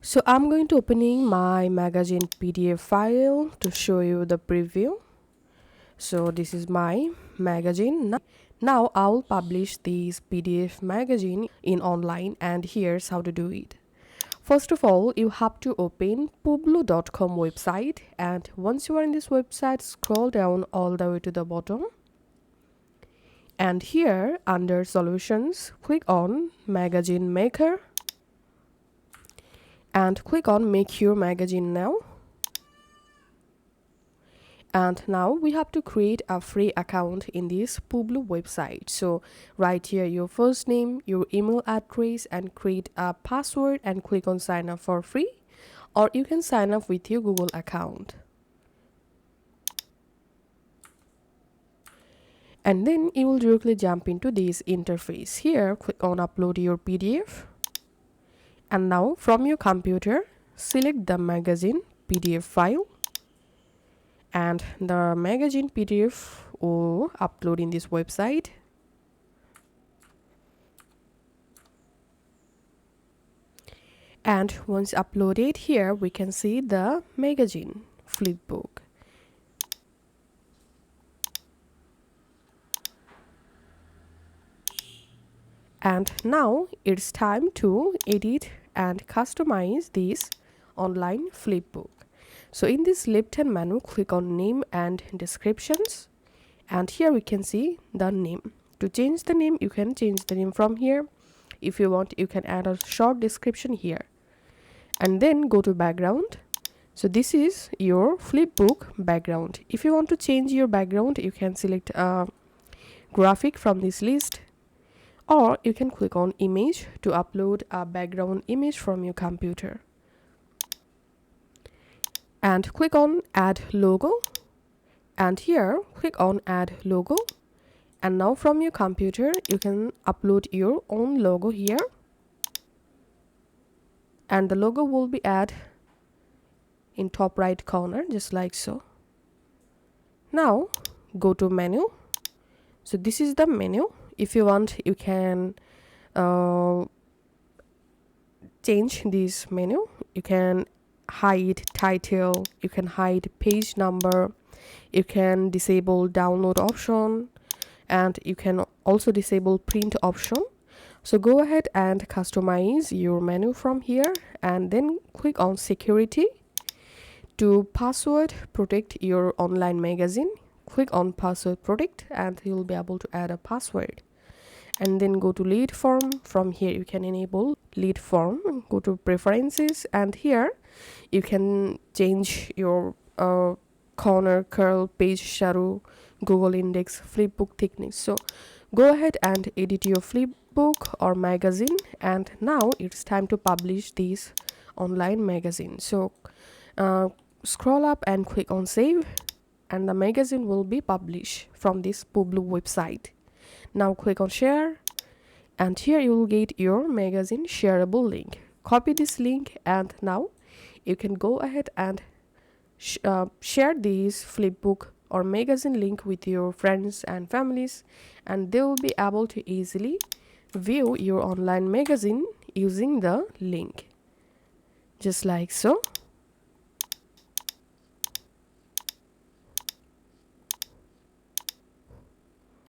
So I'm going to opening my magazine PDF file to show you the preview. So this is my magazine. Now I'll publish this PDF magazine in online, and here's how to do it. First of all, you have to open publo.com website, and once you are in this website, scroll down all the way to the bottom. And here under solutions, click on magazine maker and click on make your magazine now. And now we have to create a free account in this Publo website. So write here your first name, your email address, and create a password and click on sign up for free, or you can sign up with your Google account. And then you will directly jump into this interface. Here click on upload your PDF, and now from your computer select the magazine PDF file, and the magazine PDF will upload in this website. And once uploaded, here we can see the magazine flipbook. And now it's time to edit and customize this online flipbook. So in this left hand menu, click on name and descriptions, and here we can see the name. To change the name, you can change the name from here. If you want, you can add a short description here, and then go to background. So this is your flipbook background. If you want to change your background, you can select a graphic from this list, or you can click on image to upload a background image from your computer, and click on add logo, and here click on add logo. And now from your computer you can upload your own logo here, and the logo will be added in top right corner, just like so. Now go to menu. So this is the menu. If you want, you can change this menu. You can hide title, you can hide page number, you can disable download option, and you can also disable print option. So go ahead and customize your menu from here, and then click on security. To password protect your online magazine, click on password protect, and you'll be able to add a password. And then go to lead form. From here you can enable lead form. Go to preferences, and here you can change your corner, curl, page shadow, Google index, flipbook thickness. So go ahead and edit your flipbook or magazine, and now it's time to publish this online magazine. So scroll up and click on save, and the magazine will be published from this Publo website. Now click on share, and here you will get your magazine shareable link. Copy this link, and now you can go ahead and share this flipbook or magazine link with your friends and families, and they will be able to easily view your online magazine using the link, just like so.